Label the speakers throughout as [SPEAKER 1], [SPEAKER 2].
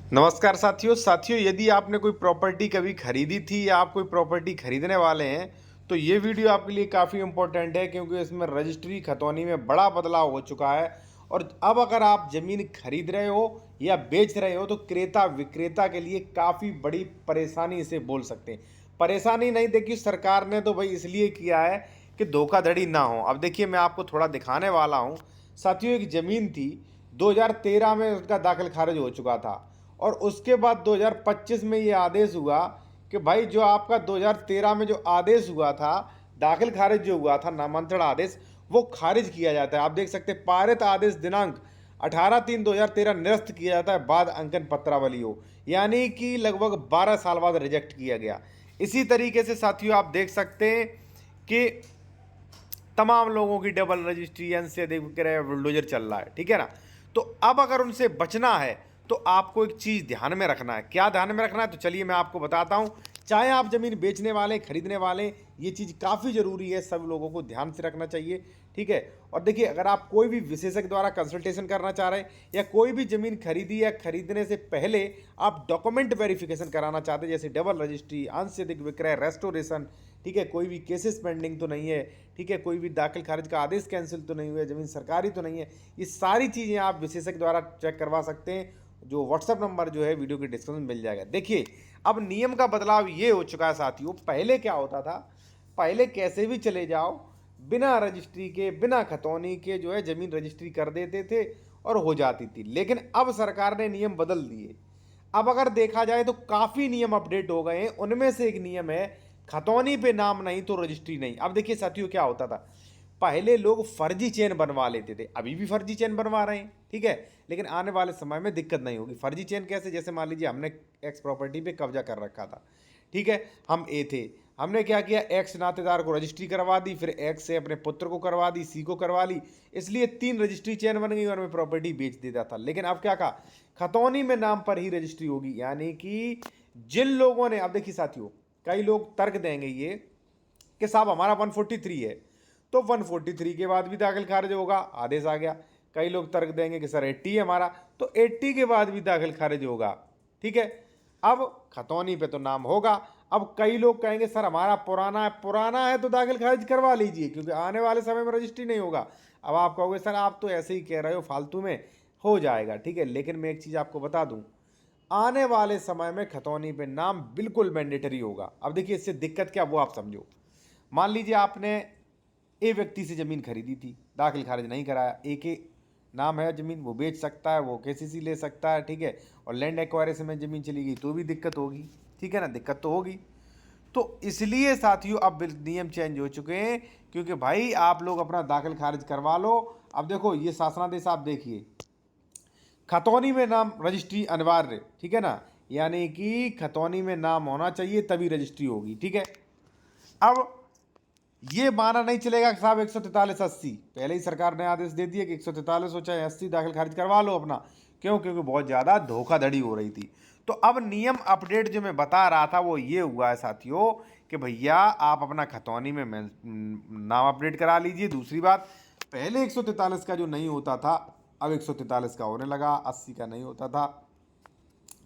[SPEAKER 1] नमस्कार साथियों यदि आपने कोई प्रॉपर्टी कभी खरीदी थी या आप कोई प्रॉपर्टी खरीदने वाले हैं तो ये वीडियो आपके लिए काफ़ी इम्पोर्टेंट है क्योंकि इसमें रजिस्ट्री खतौनी में बड़ा बदलाव हो चुका है। और अब अगर आप ज़मीन खरीद रहे हो या बेच रहे हो तो क्रेता विक्रेता के लिए काफ़ी बड़ी परेशानी इसे बोल सकते हैं। परेशानी नहीं, देखिए सरकार ने तो भाई इसलिए किया है कि धोखाधड़ी ना हो। अब देखिए मैं आपको थोड़ा दिखाने वाला हूँ। साथियों एक ज़मीन थी, 2013 में उसका दाखिल खारिज हो चुका था और उसके बाद 2025 में ये आदेश हुआ कि भाई जो आपका 2013 में जो आदेश हुआ था, दाखिल खारिज जो हुआ था नामांतरण आदेश, वो खारिज किया जाता है। आप देख सकते हैं पारित आदेश दिनांक 18/3/2013 निरस्त किया जाता है बाद अंकन पत्रावली हो, यानी कि लगभग 12 साल बाद रिजेक्ट किया गया। इसी तरीके से साथियों आप देख सकते हैं कि तमाम लोगों की डबल रजिस्ट्री से अधिक विक्रय बुलडोजर चल रहा है, ठीक है ना। तो अब अगर उनसे बचना है तो आपको एक चीज़ ध्यान में रखना है। क्या ध्यान में रखना है तो चलिए मैं आपको बताता हूँ। चाहे आप ज़मीन बेचने वाले खरीदने वाले, ये चीज़ काफ़ी ज़रूरी है, सब लोगों को ध्यान से रखना चाहिए, ठीक है। और देखिए अगर आप कोई भी विशेषज्ञ द्वारा कंसल्टेशन करना चाह रहे हैं या कोई भी ज़मीन खरीदी या खरीदने से पहले आप डॉक्यूमेंट वेरिफिकेशन कराना चाहते हैं, जैसे डबल रजिस्ट्री, अंश से अधिक विक्रय, रेस्टोरेशन, ठीक है, कोई भी केसेस पेंडिंग तो नहीं है, ठीक है, कोई भी दाखिल खारिज का आदेश कैंसिल तो नहीं हुआ, ज़मीन सरकारी तो नहीं है, ये सारी चीज़ें आप विशेषज्ञ द्वारा चेक करवा सकते हैं। जो व्हाट्सअप नंबर जो है वीडियो के डिस्क्रिप्शन में मिल जाएगा। देखिए अब नियम का बदलाव ये हो चुका है साथियों। पहले क्या होता था, पहले कैसे भी चले जाओ बिना रजिस्ट्री के बिना खतौनी के जो है ज़मीन रजिस्ट्री कर देते थे और हो जाती थी, लेकिन अब सरकार ने नियम बदल दिए। अब अगर देखा जाए तो काफ़ी नियम अपडेट हो गए हैं। उनमें से एक नियम है खतौनी पे नाम नहीं तो रजिस्ट्री नहीं। अब देखिए साथियों क्या होता था, पहले लोग फर्जी चेन बनवा लेते थे, अभी भी फर्जी चेन बनवा रहे हैं, ठीक है, लेकिन आने वाले समय में दिक्कत नहीं होगी। फर्जी चेन कैसे, जैसे मान लीजिए हमने एक्स प्रॉपर्टी पे कब्जा कर रखा था, ठीक है, हम ए थे, हमने क्या किया, एक्स नातेदार को रजिस्ट्री करवा दी, फिर एक्स से अपने पुत्र को करवा दी, सी को करवा ली, इसलिए 3 रजिस्ट्री चेन बन गई और मैं प्रॉपर्टी बेच देता था। लेकिन अब क्या कहा, खतौनी में नाम पर ही रजिस्ट्री होगी, यानी कि जिन लोगों ने, अब देखिए साथियों कई लोग तर्क देंगे ये कि साहब हमारा 143 है तो 143 के बाद भी दाखिल खारिज होगा, आदेश आ गया। कई लोग तर्क देंगे कि सर 80 है हमारा तो 80 के बाद भी दाखिल खारिज होगा, ठीक है, अब खतौनी पे तो नाम होगा। अब कई लोग कहेंगे सर हमारा पुराना है तो दाखिल खारिज करवा लीजिए क्योंकि आने वाले समय में रजिस्ट्री नहीं होगा। अब आप कहोगे सर आप तो ऐसे ही कह रहे हो फालतू में, हो जाएगा, ठीक है, लेकिन मैं एक चीज़ आपको बता दूं, आने वाले समय में खतौनी पे नाम बिल्कुल मैंडेटरी होगा। अब देखिए इससे दिक्कत क्या वो आप समझो। मान लीजिए आपने ए व्यक्ति से ज़मीन खरीदी थी, दाखिल खारिज नहीं कराया, ए के नाम है ज़मीन, वो बेच सकता है, वो केसीसी ले सकता है, ठीक है, और लैंड एक्वायरेशन में ज़मीन चली गई तो भी दिक्कत होगी, ठीक है ना, दिक्कत तो होगी। तो इसलिए साथियों अब नियम चेंज हो चुके हैं क्योंकि भाई आप लोग अपना दाखिल खारिज करवा लो। अब देखो ये शासनादेश आप देखिए, खतौनी में नाम रजिस्ट्री अनिवार्य, ठीक है ना, यानी कि खतौनी में नाम होना चाहिए तभी रजिस्ट्री होगी, ठीक है। अब ये माना नहीं चलेगा कि साहब 143/80, पहले ही सरकार ने आदेश दे दिया कि 143 हो चाहे 80 दाखिल खारिज करवा लो अपना, क्यों, क्योंकि बहुत ज़्यादा धोखाधड़ी हो रही थी। तो अब नियम अपडेट जो मैं बता रहा था वो ये हुआ है साथियों कि भैया आप अपना खतौनी में नाम अपडेट करा लीजिए। दूसरी बात, पहले 143 का जो नहीं होता था अब 143 का होने लगा, 80 का नहीं होता था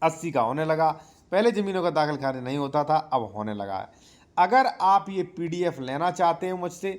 [SPEAKER 1] 80 का होने लगा, पहले ज़मीनों का दाखिल खारिज नहीं होता था अब होने लगा है। अगर आप ये पीडीएफ लेना चाहते हैं मुझसे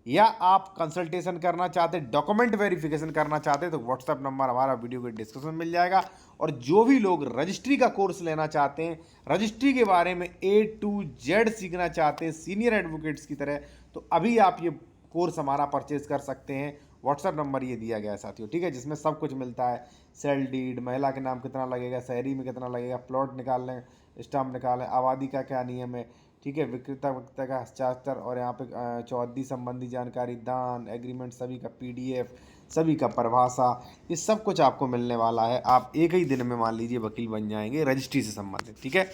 [SPEAKER 1] या आप कंसल्टेशन करना चाहते हैं, डॉक्यूमेंट वेरिफिकेशन करना चाहते हैं तो व्हाट्सएप नंबर हमारा वीडियो के डिस्क्रिप्शन में मिल जाएगा। और जो भी लोग रजिस्ट्री का कोर्स लेना चाहते हैं, रजिस्ट्री के बारे में A to Z सीखना चाहते हैं सीनियर एडवोकेट्स की तरह, तो अभी आप ये कोर्स हमारा परचेज कर सकते हैं। व्हाट्सएप नंबर ये दिया गया है साथियों, ठीक है, जिसमें सब कुछ मिलता है, सेल डीड, महिला के नाम कितना लगेगा, शहरी में कितना लगेगा, प्लॉट निकाल लें, स्टाम्प निकाल लें, आबादी का क्या नियम है, ठीक है, विक्रेता विक्रेता का हस्ताक्षर, और यहाँ पे चौहद्दी संबंधी जानकारी, दान एग्रीमेंट सभी का पीडीएफ, सभी का परिभाषा, ये सब कुछ आपको मिलने वाला है। आप एक ही दिन में मान लीजिए वकील बन जाएंगे रजिस्ट्री से संबंधित, ठीक है।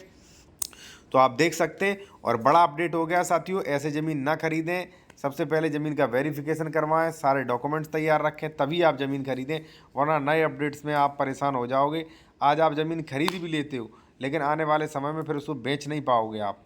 [SPEAKER 1] तो आप देख सकते हैं और बड़ा अपडेट हो गया साथियों। ऐसे ज़मीन ना खरीदें, सबसे पहले ज़मीन का वेरिफिकेशन करवाएं, सारे डॉक्यूमेंट्स तैयार रखें तभी आप ज़मीन खरीदें, वरना नए अपडेट्स में आप परेशान हो जाओगे। आज आप ज़मीन खरीद भी लेते हो लेकिन आने वाले समय में फिर उसको बेच नहीं पाओगे आप।